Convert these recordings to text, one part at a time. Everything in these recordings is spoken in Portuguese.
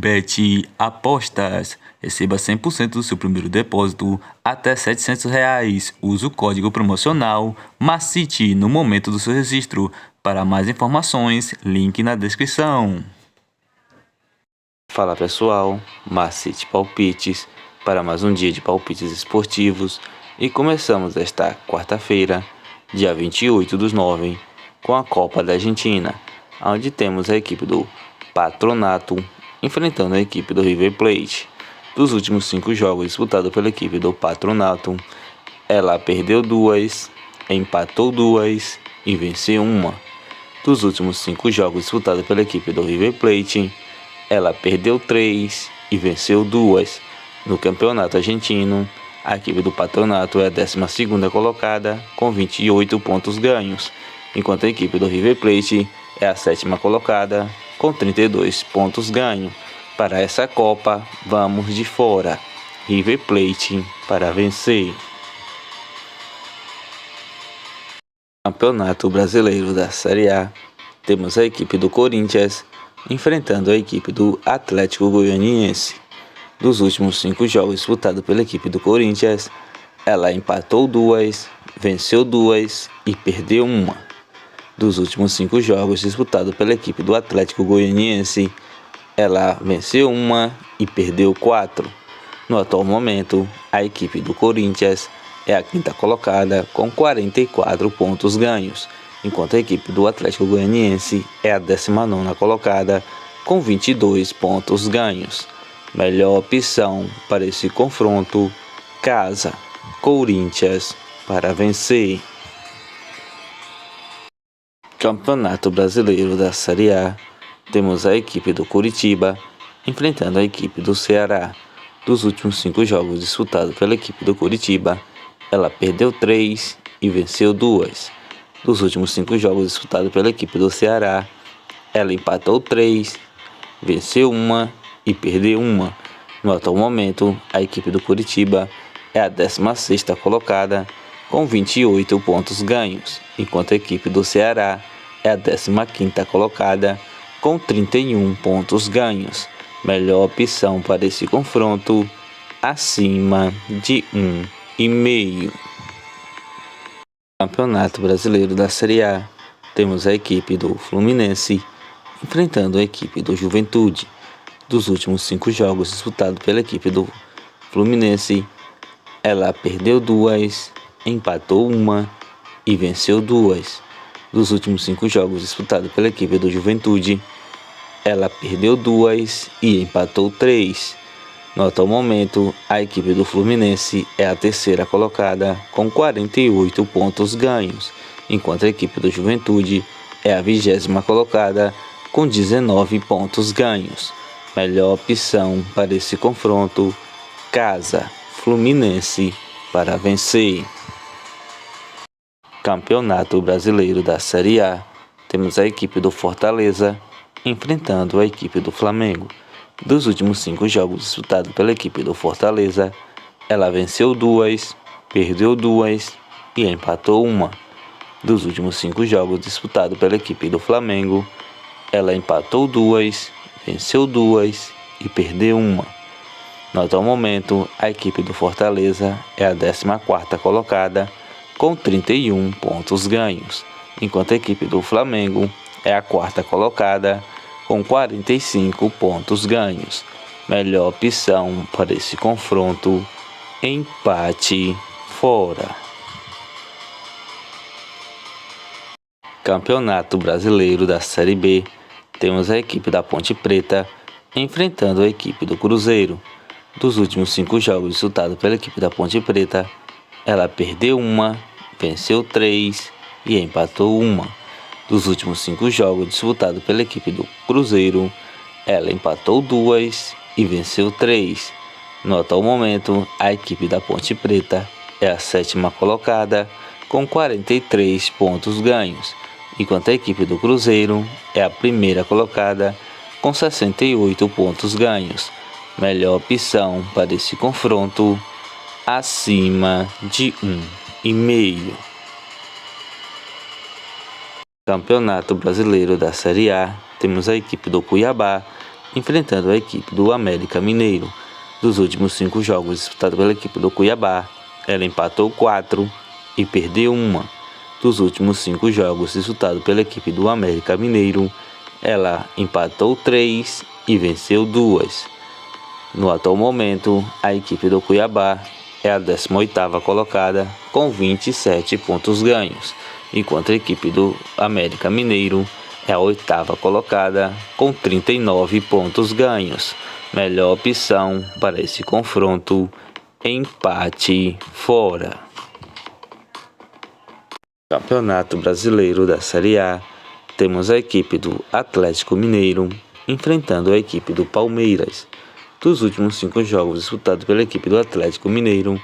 Bet Apostas. Receba 100% do seu primeiro depósito até R$ 700. Use o código promocional MACITE no momento do seu registro. Para mais informações, link na descrição. Fala pessoal, MACITE Palpites para mais um dia de palpites esportivos e começamos esta quarta-feira, dia 28/9, com a Copa da Argentina, onde temos a equipe do Patronato enfrentando a equipe do River Plate. Dos últimos 5 jogos disputados pela equipe do Patronato, ela perdeu 2, empatou 2 e venceu 1. Dos últimos 5 jogos disputados pela equipe do River Plate, ela perdeu 3 e venceu 2. No campeonato argentino, a equipe do Patronato é a 12ª colocada com 28 pontos ganhos, enquanto a equipe do River Plate é a 7ª colocada com 32 pontos ganhos. Para essa Copa, vamos de fora. River Plate para vencer. Campeonato Brasileiro da Série A, temos a equipe do Corinthians enfrentando a equipe do Atlético Goianiense. Dos últimos 5 jogos disputados pela equipe do Corinthians, ela empatou 2, venceu 2 e perdeu 1. Dos últimos 5 jogos disputados pela equipe do Atlético Goianiense, ela venceu 1 e perdeu 4. No atual momento, a equipe do Corinthians é a 5ª colocada com 44 pontos ganhos, enquanto a equipe do Atlético Goianiense é a 19ª colocada com 22 pontos ganhos. Melhor opção para esse confronto, casa, Corinthians para vencer. Campeonato Brasileiro da Série A, temos a equipe do Curitiba enfrentando a equipe do Ceará. Dos últimos 5 jogos disputados pela equipe do Curitiba, ela perdeu 3 e venceu 2. Dos últimos 5 jogos disputados pela equipe do Ceará, ela empatou 3, venceu 1 e perdeu 1. No atual momento, a equipe do Curitiba é a 16ª colocada com 28 pontos ganhos, enquanto a equipe do Ceará é a 15ª colocada com 31 pontos ganhos. Melhor opção para esse confronto, acima de 1,5. Campeonato Brasileiro da Série A, temos a equipe do Fluminense enfrentando a equipe do Juventude. Dos últimos 5 jogos disputados pela equipe do Fluminense, ela perdeu 2, empatou 1 e venceu 2. Dos últimos 5 jogos disputados pela equipe do Juventude, ela perdeu 2 e empatou 3. No atual momento, a equipe do Fluminense é a 3ª colocada com 48 pontos ganhos, enquanto a equipe do Juventude é a 20ª colocada com 19 pontos ganhos. Melhor opção para esse confronto, casa, Fluminense para vencer. Campeonato Brasileiro da Série A, temos a equipe do Fortaleza enfrentando a equipe do Flamengo. Dos últimos 5 jogos disputados pela equipe do Fortaleza, ela venceu 2, perdeu 2 e empatou 1. Dos últimos 5 jogos disputados pela equipe do Flamengo, ela empatou 2, venceu 2 e perdeu 1. No atual momento, a equipe do Fortaleza é a 14ª colocada com 31 pontos ganhos, enquanto a equipe do Flamengo é a 4ª colocada com 45 pontos ganhos. Melhor opção para esse confronto, empate fora. Campeonato Brasileiro da Série B, temos a equipe da Ponte Preta enfrentando a equipe do Cruzeiro. Dos últimos 5 jogos disputados pela equipe da Ponte Preta, ela perdeu 1, venceu 3 e empatou 1. Dos últimos 5 jogos disputados pela equipe do Cruzeiro, ela empatou 2 e venceu 3. No atual momento, a equipe da Ponte Preta é a 7ª colocada com 43 pontos ganhos, enquanto a equipe do Cruzeiro é a 1ª colocada com 68 pontos ganhos. Melhor opção para esse confronto, acima de 1,5. Campeonato Brasileiro da Série A, temos a equipe do Cuiabá enfrentando a equipe do América Mineiro. Dos últimos 5 jogos disputados pela equipe do Cuiabá, ela empatou 4 e perdeu 1. Dos últimos 5 jogos disputados pela equipe do América Mineiro, ela empatou 3 e venceu 2. No atual momento, a equipe do Cuiabá é a 18ª colocada com 27 pontos ganhos, enquanto a equipe do América Mineiro é a 8ª colocada com 39 pontos ganhos. Melhor opção para esse confronto: empate fora. Campeonato Brasileiro da Série A, temos a equipe do Atlético Mineiro enfrentando a equipe do Palmeiras. Dos últimos 5 jogos disputados pela equipe do Atlético Mineiro,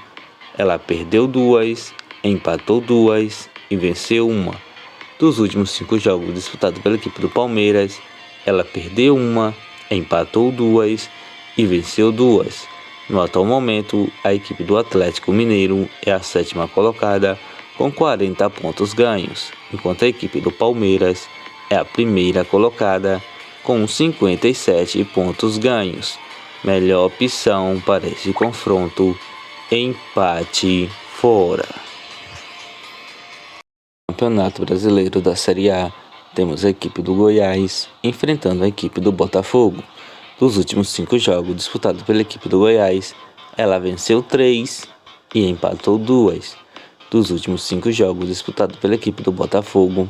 ela perdeu 2, empatou 2 e venceu 1. Dos últimos 5 jogos disputados pela equipe do Palmeiras, ela perdeu 1, empatou 2 e venceu 2. No atual momento, a equipe do Atlético Mineiro é a 7ª colocada com 40 pontos ganhos, enquanto a equipe do Palmeiras é a 1ª colocada com 57 pontos ganhos. Melhor opção para esse confronto: empate fora. Campeonato Brasileiro da Série A, temos a equipe do Goiás enfrentando a equipe do Botafogo. Dos últimos 5 jogos disputados pela equipe do Goiás, ela venceu 3 e empatou 2. Dos últimos 5 jogos disputados pela equipe do Botafogo,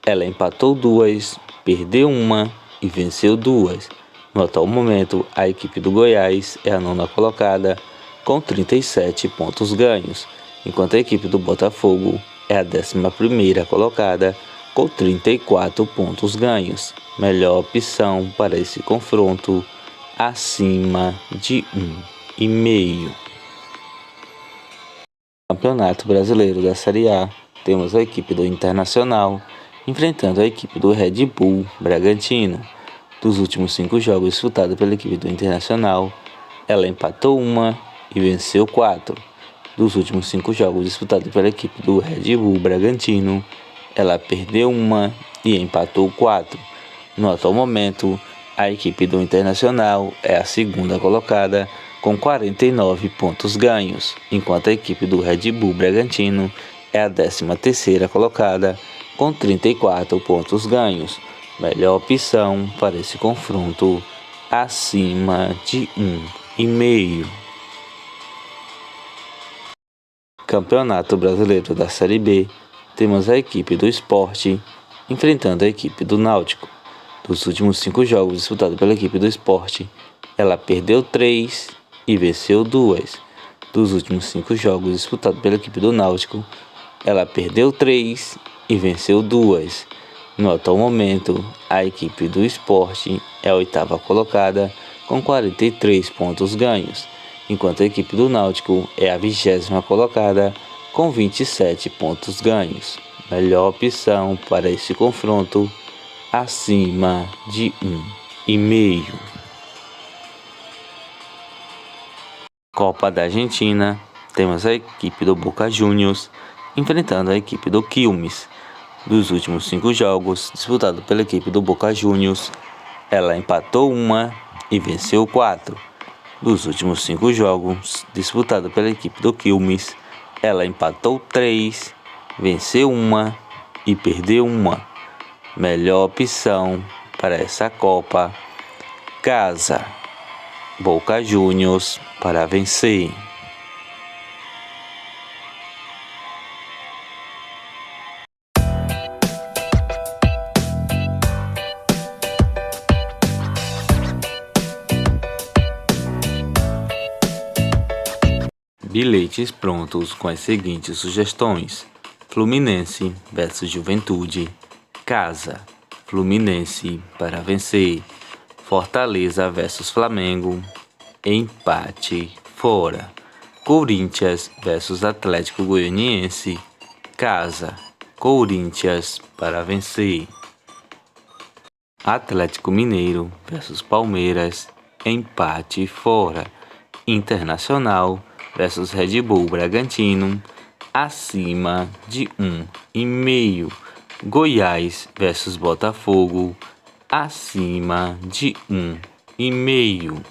ela empatou 2, perdeu 1 e venceu 2. No atual momento, a equipe do Goiás é a 9ª colocada com 37 pontos ganhos, enquanto a equipe do Botafogo é a 11ª colocada com 34 pontos ganhos. Melhor opção para esse confronto: acima de 1,5. Campeonato Brasileiro da Série A, temos a equipe do Internacional enfrentando a equipe do Red Bull Bragantino. Dos últimos 5 jogos disputados pela equipe do Internacional, ela empatou 1 e venceu 4. Dos últimos 5 jogos disputados pela equipe do Red Bull Bragantino, ela perdeu 1 e empatou 4. No atual momento, a equipe do Internacional é a 2ª colocada com 49 pontos ganhos, enquanto a equipe do Red Bull Bragantino é a 13ª colocada com 34 pontos ganhos. Melhor opção para esse confronto: acima de 1,5. Campeonato Brasileiro da Série B, temos a equipe do Sport enfrentando a equipe do Náutico. Dos últimos 5 jogos disputados pela equipe do Sport, ela perdeu 3 e venceu 2. Dos últimos 5 jogos disputados pela equipe do Náutico, ela perdeu 3 e venceu 2. No atual momento, a equipe do Sport é a 8ª colocada com 43 pontos ganhos, enquanto a equipe do Náutico é a 20ª colocada com 27 pontos ganhos. Melhor opção para esse confronto: acima de 1,5. Copa da Argentina, temos a equipe do Boca Juniors enfrentando a equipe do Quilmes. Dos últimos 5 jogos disputados pela equipe do Boca Juniors, ela empatou 1 e venceu 4. Dos últimos 5 jogos disputados pela equipe do Quilmes, ela empatou 3, venceu 1 e perdeu 1. Melhor opção para essa Copa: casa. Boca Juniors para vencer. Bilhetes prontos com as seguintes sugestões: Fluminense versus Juventude, casa. Fluminense para vencer. Fortaleza versus Flamengo, empate fora. Corinthians versus Atlético Goianiense, casa. Corinthians para vencer. Atlético Mineiro versus Palmeiras, empate fora. Internacional versus Red Bull Bragantino, acima de 1,5. Goiás versus Botafogo, acima de e meio.